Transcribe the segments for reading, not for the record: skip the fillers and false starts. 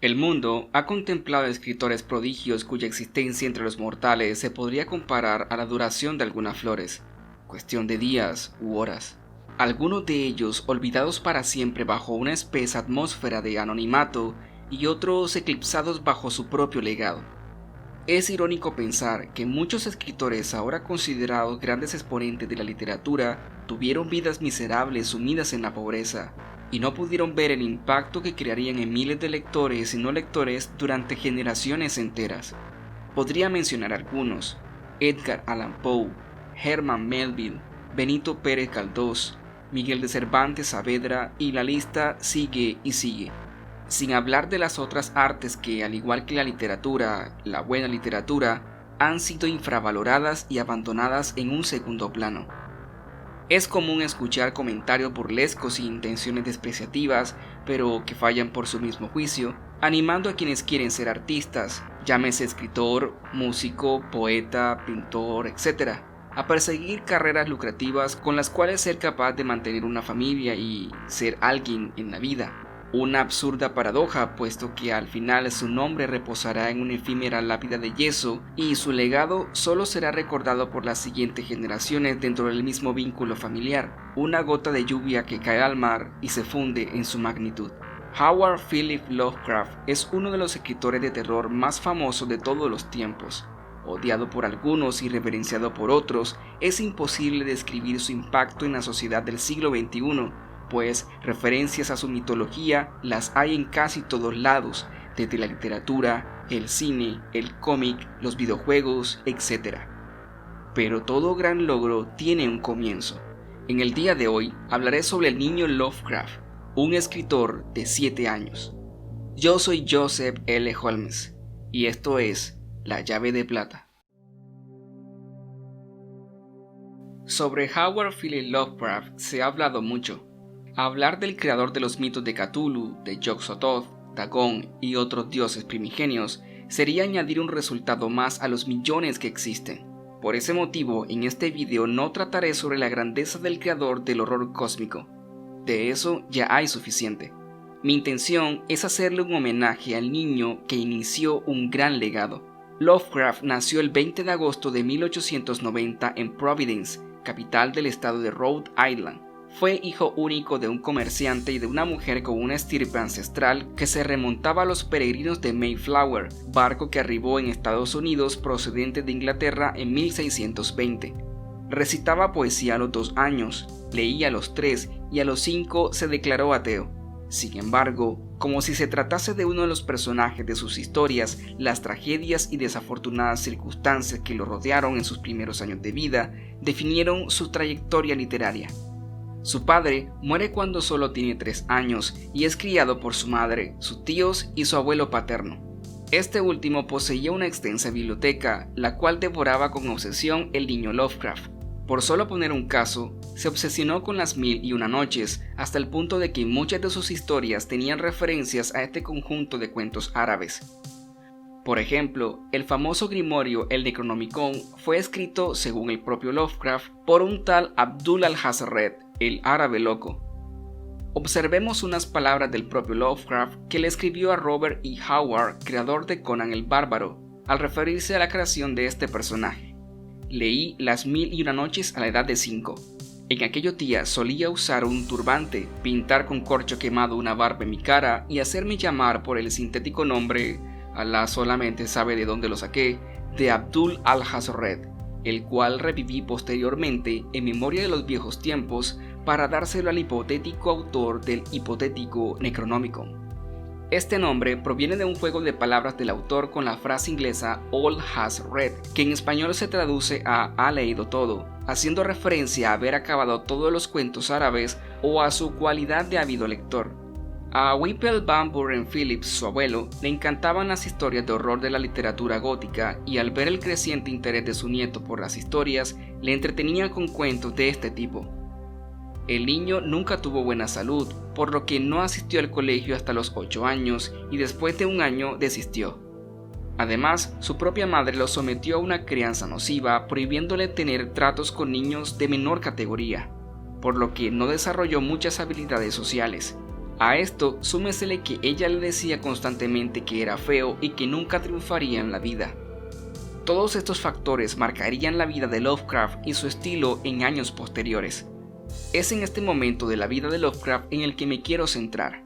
El mundo ha contemplado escritores prodigios cuya existencia entre los mortales se podría comparar a la duración de algunas flores, cuestión de días u horas. Algunos de ellos olvidados para siempre bajo una espesa atmósfera de anonimato y otros eclipsados bajo su propio legado. Es irónico pensar que muchos escritores ahora considerados grandes exponentes de la literatura tuvieron vidas miserables sumidas en la pobreza y no pudieron ver el impacto que crearían en miles de lectores y no lectores durante generaciones enteras. Podría mencionar algunos: Edgar Allan Poe, Herman Melville, Benito Pérez Galdós, Miguel de Cervantes Saavedra, y la lista sigue y sigue. Sin hablar de las otras artes que, al igual que la literatura, la buena literatura, han sido infravaloradas y abandonadas en un segundo plano. Es común escuchar comentarios burlescos y intenciones despreciativas, pero que fallan por su mismo juicio, animando a quienes quieren ser artistas, llámese escritor, músico, poeta, pintor, etc., a perseguir carreras lucrativas con las cuales ser capaz de mantener una familia y ser alguien en la vida. Una absurda paradoja, puesto que al final su nombre reposará en una efímera lápida de yeso y su legado solo será recordado por las siguientes generaciones dentro del mismo vínculo familiar, una gota de lluvia que cae al mar y se funde en su magnitud. Howard Phillips Lovecraft es uno de los escritores de terror más famosos de todos los tiempos. Odiado por algunos y reverenciado por otros, es imposible describir su impacto en la sociedad del siglo XXI, pues referencias a su mitología las hay en casi todos lados, desde la literatura, el cine, el cómic, los videojuegos, etc. Pero todo gran logro tiene un comienzo. En el día de hoy hablaré sobre el niño Lovecraft, un escritor de 7 años. Yo soy Joseph L. Holmes, y esto es La Llave de Plata. Sobre Howard Phillips Lovecraft se ha hablado mucho. Hablar del creador de los mitos de Cthulhu, de Yog-Sothoth, Dagón y otros dioses primigenios sería añadir un resultado más a los millones que existen. Por ese motivo, en este video no trataré sobre la grandeza del creador del horror cósmico. De eso ya hay suficiente. Mi intención es hacerle un homenaje al niño que inició un gran legado. Lovecraft nació el 20 de agosto de 1890 en Providence, capital del estado de Rhode Island. Fue hijo único de un comerciante y de una mujer con una estirpe ancestral que se remontaba a los peregrinos de Mayflower, barco que arribó en Estados Unidos procedente de Inglaterra en 1620. Recitaba poesía a los 2 años, leía a los 3 y a los 5 se declaró ateo. Sin embargo, como si se tratase de uno de los personajes de sus historias, las tragedias y desafortunadas circunstancias que lo rodearon en sus primeros años de vida definieron su trayectoria literaria. Su padre muere cuando solo tiene 3 años y es criado por su madre, sus tíos y su abuelo paterno. Este último poseía una extensa biblioteca, la cual devoraba con obsesión el niño Lovecraft. Por solo poner un caso, se obsesionó con las 1001 noches, hasta el punto de que muchas de sus historias tenían referencias a este conjunto de cuentos árabes. Por ejemplo, el famoso grimorio El Necronomicon fue escrito, según el propio Lovecraft, por un tal Abdul al-Hazred, el árabe loco. Observemos unas palabras del propio Lovecraft que le escribió a Robert E. Howard, creador de Conan el Bárbaro, al referirse a la creación de este personaje. Leí las 1001 noches a la edad de 5. En aquellos días solía usar un turbante, pintar con corcho quemado una barba en mi cara y hacerme llamar por el sintético nombre, Alá solamente sabe de dónde lo saqué, de Abdul al-Hazred, el cual reviví posteriormente en memoria de los viejos tiempos para dárselo al hipotético autor del hipotético Necronomicon. Este nombre proviene de un juego de palabras del autor con la frase inglesa All has read, que en español se traduce a ha leído todo, haciendo referencia a haber acabado todos los cuentos árabes o a su cualidad de ávido lector. A Whipple Van Buren Phillips, su abuelo, le encantaban las historias de horror de la literatura gótica y al ver el creciente interés de su nieto por las historias, le entretenía con cuentos de este tipo. El niño nunca tuvo buena salud, por lo que no asistió al colegio hasta los 8 años y después de 1 año desistió. Además, su propia madre lo sometió a una crianza nociva, prohibiéndole tener tratos con niños de menor categoría, por lo que no desarrolló muchas habilidades sociales. A esto súmesele que ella le decía constantemente que era feo y que nunca triunfaría en la vida. Todos estos factores marcarían la vida de Lovecraft y su estilo en años posteriores. Es en este momento de la vida de Lovecraft en el que me quiero centrar.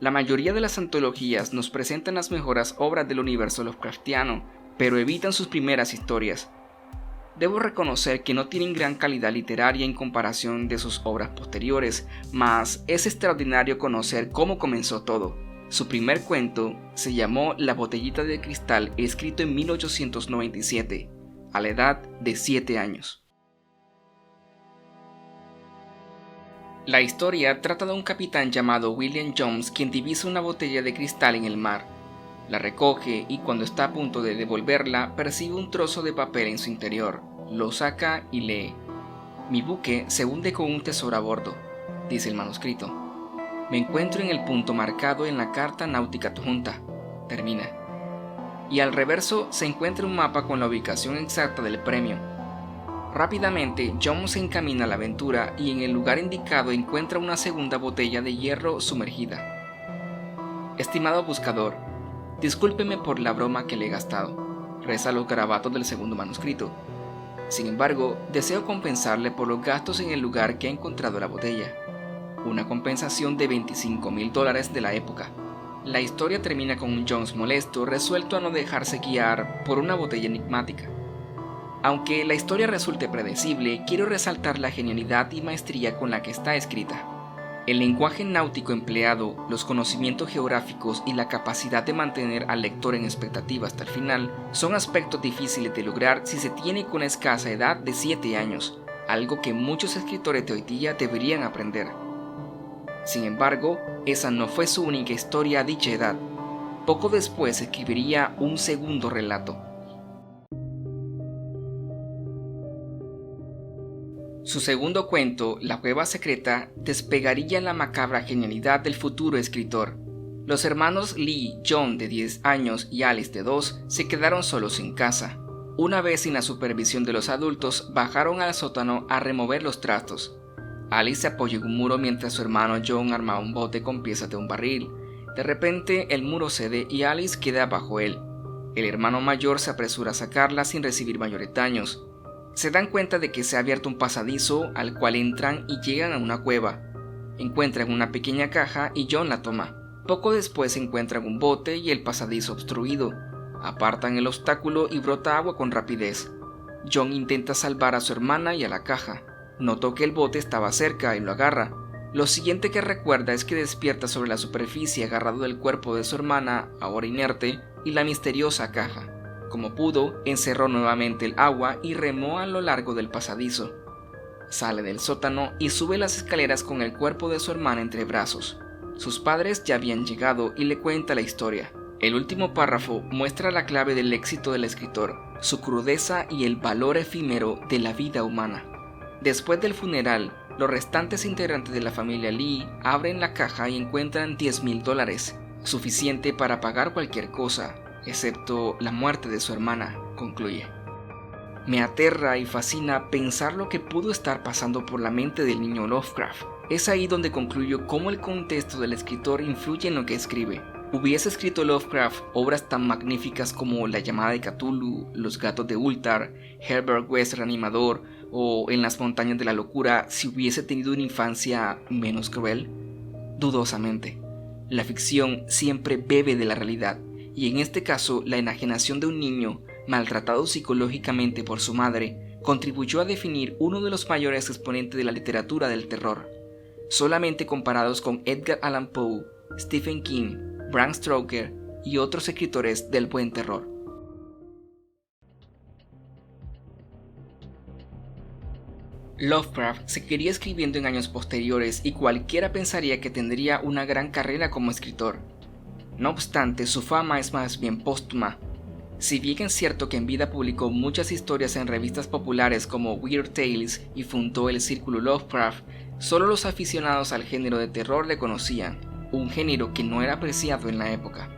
La mayoría de las antologías nos presentan las mejores obras del universo Lovecraftiano, pero evitan sus primeras historias. Debo reconocer que no tienen gran calidad literaria en comparación de sus obras posteriores, mas es extraordinario conocer cómo comenzó todo. Su primer cuento se llamó La botellita de cristal, escrito en 1897, a la edad de 7 años. La historia trata de un capitán llamado William Jones quien divisa una botella de cristal en el mar. La recoge y cuando está a punto de devolverla percibe un trozo de papel en su interior. Lo saca y lee. Mi buque se hunde con un tesoro a bordo, dice el manuscrito. Me encuentro en el punto marcado en la carta náutica adjunta, termina. Y al reverso se encuentra un mapa con la ubicación exacta del premio. Rápidamente, Jones se encamina a la aventura y en el lugar indicado encuentra una segunda botella de hierro sumergida. Estimado buscador, discúlpeme por la broma que le he gastado, reza los garabatos del segundo manuscrito. Sin embargo, deseo compensarle por los gastos en el lugar que ha encontrado la botella. Una compensación de $25,000 de la época. La historia termina con un Jones molesto, resuelto a no dejarse guiar por una botella enigmática. Aunque la historia resulte predecible, quiero resaltar la genialidad y maestría con la que está escrita. El lenguaje náutico empleado, los conocimientos geográficos y la capacidad de mantener al lector en expectativa hasta el final son aspectos difíciles de lograr si se tiene con una escasa edad de 7 años, algo que muchos escritores de hoy día deberían aprender. Sin embargo, esa no fue su única historia a dicha edad. Poco después escribiría un segundo relato. Su segundo cuento, La cueva secreta, despegaría la macabra genialidad del futuro escritor. Los hermanos Lee, John de 10 años y Alice de 2 se quedaron solos en casa. Una vez sin la supervisión de los adultos, bajaron al sótano a remover los trastos. Alice se apoyó en un muro mientras su hermano John armaba un bote con piezas de un barril. De repente el muro cede y Alice queda bajo él. El hermano mayor se apresura a sacarla sin recibir mayores daños. Se dan cuenta de que se ha abierto un pasadizo al cual entran y llegan a una cueva. Encuentran una pequeña caja y John la toma. Poco después encuentran un bote y el pasadizo obstruido. Apartan el obstáculo y brota agua con rapidez. John intenta salvar a su hermana y a la caja. Notó que el bote estaba cerca y lo agarra. Lo siguiente que recuerda es que despierta sobre la superficie agarrado del cuerpo de su hermana, ahora inerte, y la misteriosa caja. Como pudo, encerró nuevamente el agua y remó a lo largo del pasadizo. Sale del sótano y sube las escaleras con el cuerpo de su hermana entre brazos. Sus padres ya habían llegado y le cuenta la historia. El último párrafo muestra la clave del éxito del escritor, su crudeza y el valor efímero de la vida humana. Después del funeral, los restantes integrantes de la familia Lee abren la caja y encuentran $10,000, suficiente para pagar cualquier cosa, excepto la muerte de su hermana, concluye. Me aterra y fascina pensar lo que pudo estar pasando por la mente del niño Lovecraft. Es ahí donde concluyo cómo el contexto del escritor influye en lo que escribe. Hubiese escrito Lovecraft obras tan magníficas como La llamada de Cthulhu, Los gatos de Ultar, Herbert West Reanimador o En las montañas de la locura si hubiese tenido una infancia menos cruel? Dudosamente. La ficción siempre bebe de la realidad. Y en este caso, la enajenación de un niño, maltratado psicológicamente por su madre, contribuyó a definir uno de los mayores exponentes de la literatura del terror, solamente comparados con Edgar Allan Poe, Stephen King, Bram Stoker y otros escritores del buen terror. Lovecraft seguiría escribiendo en años posteriores y cualquiera pensaría que tendría una gran carrera como escritor. No obstante, su fama es más bien póstuma. Si bien es cierto que en vida publicó muchas historias en revistas populares como Weird Tales y fundó el Círculo Lovecraft, solo los aficionados al género de terror le conocían, un género que no era apreciado en la época.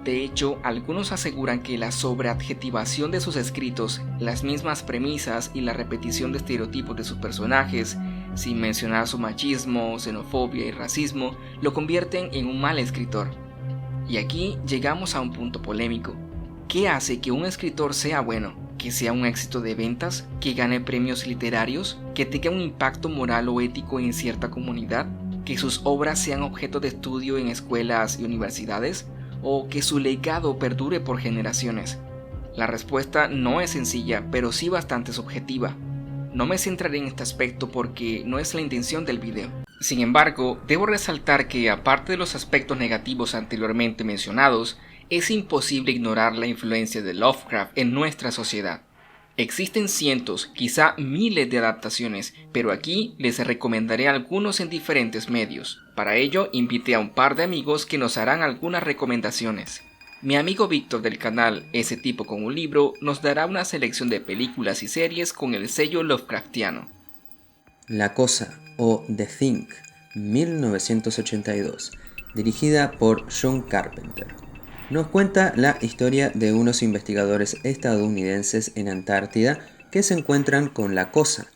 De hecho, algunos aseguran que la sobreadjetivación de sus escritos, las mismas premisas y la repetición de estereotipos de sus personajes sin mencionar su machismo, xenofobia y racismo, lo convierten en un mal escritor. Y aquí llegamos a un punto polémico. ¿Qué hace que un escritor sea bueno? ¿Que sea un éxito de ventas? ¿Que gane premios literarios? ¿Que tenga un impacto moral o ético en cierta comunidad? ¿Que sus obras sean objeto de estudio en escuelas y universidades? ¿O que su legado perdure por generaciones? La respuesta no es sencilla, pero sí bastante subjetiva. No me centraré en este aspecto porque no es la intención del video. Sin embargo, debo resaltar que aparte de los aspectos negativos anteriormente mencionados, es imposible ignorar la influencia de Lovecraft en nuestra sociedad. Existen cientos, quizá miles de adaptaciones, pero aquí les recomendaré algunos en diferentes medios. Para ello, invité a un par de amigos que nos harán algunas recomendaciones. Mi amigo Víctor del canal Ese Tipo con un Libro nos dará una selección de películas y series con el sello Lovecraftiano. La Cosa o The Thing, 1982, dirigida por John Carpenter. Nos cuenta la historia de unos investigadores estadounidenses en Antártida que se encuentran con la cosa,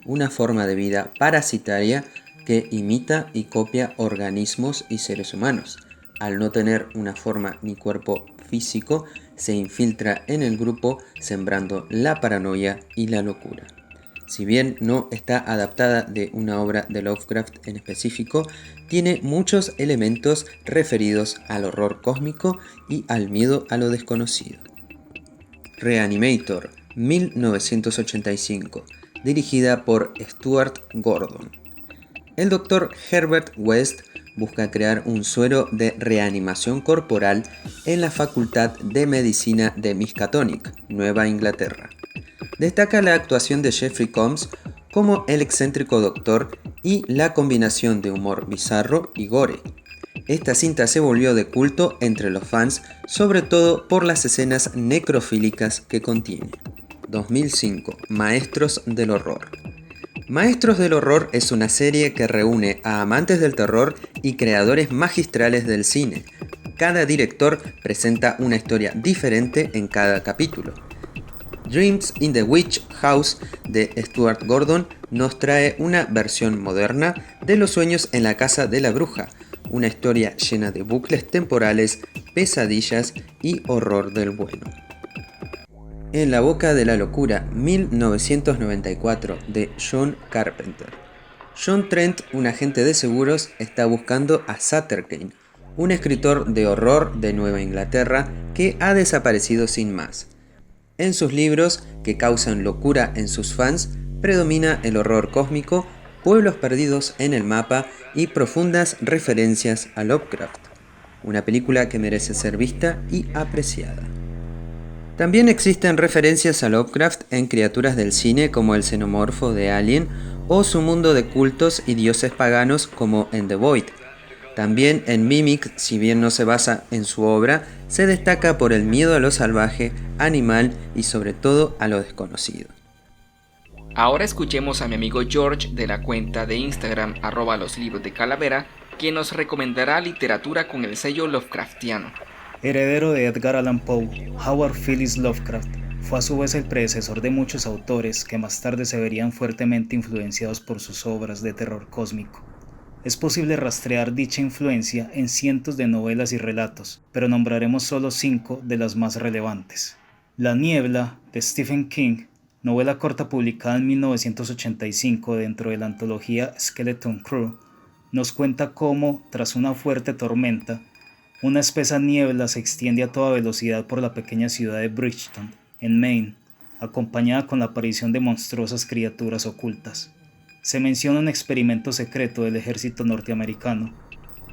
una forma de vida parasitaria que imita y copia organismos y seres humanos. Al no tener una forma ni cuerpo físico, se infiltra en el grupo sembrando la paranoia y la locura. Si bien no está adaptada de una obra de Lovecraft en específico, tiene muchos elementos referidos al horror cósmico y al miedo a lo desconocido. Reanimator, 1985, dirigida por Stuart Gordon. El Dr. Herbert West busca crear un suero de reanimación corporal en la Facultad de Medicina de Miskatonic, Nueva Inglaterra. Destaca la actuación de Jeffrey Combs como el excéntrico doctor y la combinación de humor bizarro y gore. Esta cinta se volvió de culto entre los fans, sobre todo por las escenas necrofílicas que contiene. 2005, Maestros del Horror. Maestros del Horror es una serie que reúne a amantes del terror y creadores magistrales del cine. Cada director presenta una historia diferente en cada capítulo. Dreams in the Witch House de Stuart Gordon nos trae una versión moderna de Los sueños en la casa de la bruja, una historia llena de bucles temporales, pesadillas y horror del bueno. En la boca de la locura, 1994, de John Carpenter. John Trent, un agente de seguros, está buscando a Sutter Kane, un escritor de horror de Nueva Inglaterra que ha desaparecido sin más. En sus libros, que causan locura en sus fans, predomina el horror cósmico, pueblos perdidos en el mapa y profundas referencias a Lovecraft. Una película que merece ser vista y apreciada. También existen referencias a Lovecraft en criaturas del cine como el xenomorfo de Alien o su mundo de cultos y dioses paganos como en The Void. También en Mimic, si bien no se basa en su obra, se destaca por el miedo a lo salvaje, animal y sobre todo a lo desconocido. Ahora escuchemos a mi amigo George de la cuenta de Instagram @loslibrodescalavera, quien nos recomendará literatura con el sello Lovecraftiano. Heredero de Edgar Allan Poe, Howard Phillips Lovecraft fue a su vez el predecesor de muchos autores que más tarde se verían fuertemente influenciados por sus obras de terror cósmico. Es posible rastrear dicha influencia en cientos de novelas y relatos, pero nombraremos solo 5 de las más relevantes. La niebla, de Stephen King, novela corta publicada en 1985 dentro de la antología Skeleton Crew, nos cuenta cómo, tras una fuerte tormenta, una espesa niebla se extiende a toda velocidad por la pequeña ciudad de Bridgeton, en Maine, acompañada con la aparición de monstruosas criaturas ocultas. Se menciona un experimento secreto del ejército norteamericano,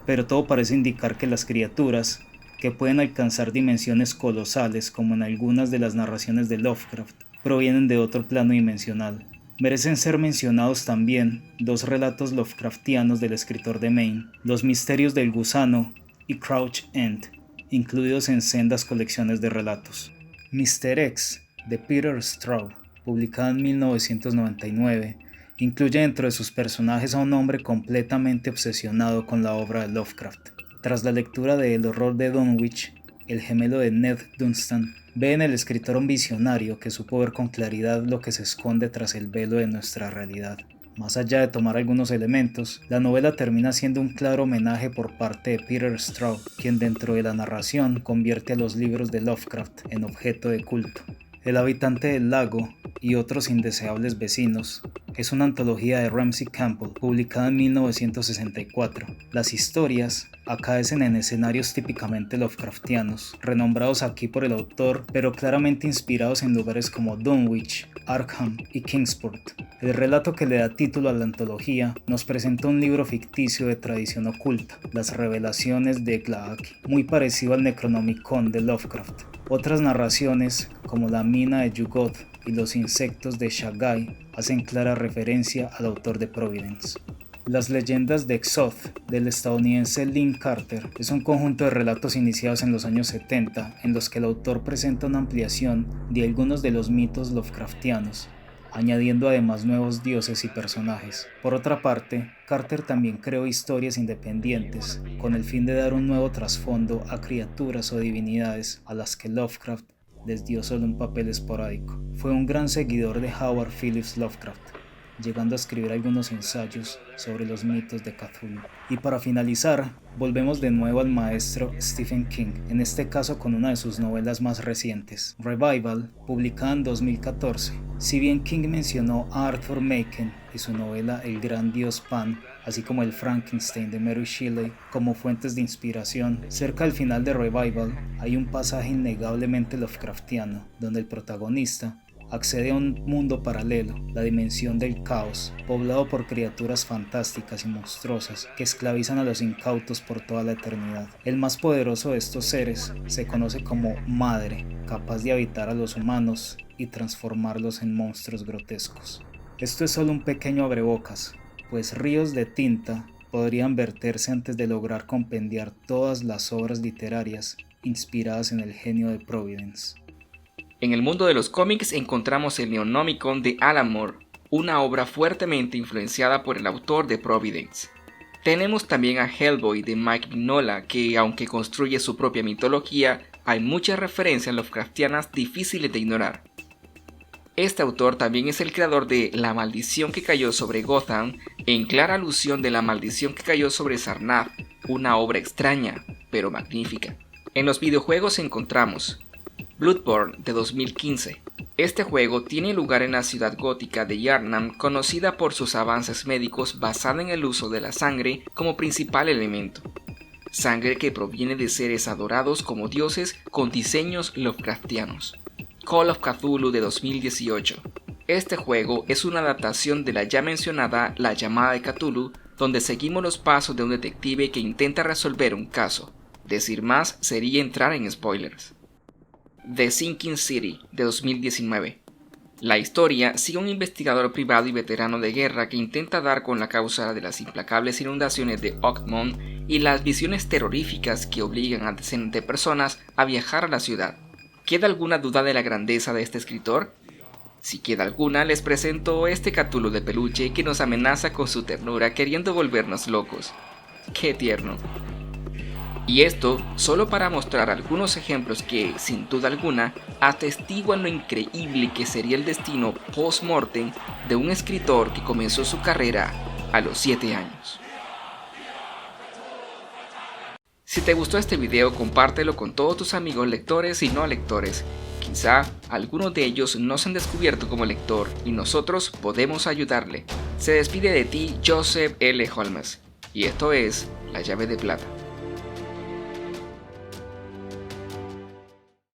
pero todo parece indicar que las criaturas, que pueden alcanzar dimensiones colosales como en algunas de las narraciones de Lovecraft, provienen de otro plano dimensional. Merecen ser mencionados también 2 relatos Lovecraftianos del escritor de Maine, Los misterios del gusano y Crouch End, incluidos en sendas colecciones de relatos. Mr. X, de Peter Straub, publicada en 1999, incluye dentro de sus personajes a un hombre completamente obsesionado con la obra de Lovecraft. Tras la lectura de El horror de Dunwich, el gemelo de Ned Dunstan ve en el escritor un visionario que supo ver con claridad lo que se esconde tras el velo de nuestra realidad. Más allá de tomar algunos elementos, la novela termina siendo un claro homenaje por parte de Peter Straub, quien dentro de la narración convierte a los libros de Lovecraft en objeto de culto. El habitante del lago y otros indeseables vecinos es una antología de Ramsey Campbell publicada en 1964. Las historias acaecen en escenarios típicamente Lovecraftianos, renombrados aquí por el autor, pero claramente inspirados en lugares como Dunwich, Arkham y Kingsport. El relato que le da título a la antología nos presenta un libro ficticio de tradición oculta, Las Revelaciones de Glaak, muy parecido al Necronomicon de Lovecraft. Otras narraciones, como La Mina de Yugoth y Los Insectos de Shagai, hacen clara referencia al autor de Providence. Las leyendas de Exoth, del estadounidense Lynn Carter, es un conjunto de relatos iniciados en los años 70, en los que el autor presenta una ampliación de algunos de los mitos Lovecraftianos, añadiendo además nuevos dioses y personajes. Por otra parte, Carter también creó historias independientes, con el fin de dar un nuevo trasfondo a criaturas o divinidades a las que Lovecraft les dio solo un papel esporádico. Fue un gran seguidor de Howard Phillips Lovecraft, llegando a escribir algunos ensayos sobre los mitos de Cthulhu. Y para finalizar, volvemos de nuevo al maestro Stephen King, en este caso con una de sus novelas más recientes, Revival, publicada en 2014. Si bien King mencionó a Arthur Machen y su novela El Gran Dios Pan, así como el Frankenstein de Mary Shelley como fuentes de inspiración, cerca al final de Revival hay un pasaje innegablemente Lovecraftiano, donde el protagonista accede a un mundo paralelo, la dimensión del caos, poblado por criaturas fantásticas y monstruosas que esclavizan a los incautos por toda la eternidad. El más poderoso de estos seres se conoce como Madre, capaz de habitar a los humanos y transformarlos en monstruos grotescos. Esto es solo un pequeño abrebocas, pues ríos de tinta podrían verterse antes de lograr compendiar todas las obras literarias inspiradas en el genio de Providence. En el mundo de los cómics encontramos el Necronomicon de Alan Moore, una obra fuertemente influenciada por el autor de Providence. Tenemos también a Hellboy de Mike Mignola, que aunque construye su propia mitología, hay muchas referencias Lovecraftianas difíciles de ignorar. Este autor también es el creador de La maldición que cayó sobre Gotham, en clara alusión de la maldición que cayó sobre Sarnath, una obra extraña, pero magnífica. En los videojuegos encontramos Bloodborne de 2015. Este juego tiene lugar en la ciudad gótica de Yharnam, conocida por sus avances médicos basada en el uso de la sangre como principal elemento. Sangre que proviene de seres adorados como dioses con diseños Lovecraftianos. Call of Cthulhu de 2018. Este juego es una adaptación de la ya mencionada La llamada de Cthulhu, donde seguimos los pasos de un detective que intenta resolver un caso. Decir más sería entrar en spoilers. The Sinking City de 2019. La historia sigue a un investigador privado y veterano de guerra que intenta dar con la causa de las implacables inundaciones de Oakmont y las visiones terroríficas que obligan a decenas de personas a viajar a la ciudad. ¿Queda alguna duda de la grandeza de este escritor? Si queda alguna, les presento este Cthulhu de peluche que nos amenaza con su ternura queriendo volvernos locos. ¡Qué tierno! Y esto solo para mostrar algunos ejemplos que, sin duda alguna, atestiguan lo increíble que sería el destino post-mortem de un escritor que comenzó su carrera a los 7 años. Si te gustó este video, compártelo con todos tus amigos lectores y no lectores. Quizá algunos de ellos no se han descubierto como lector y nosotros podemos ayudarle. Se despide de ti Joseph L. Holmes y esto es La Llave de Plata.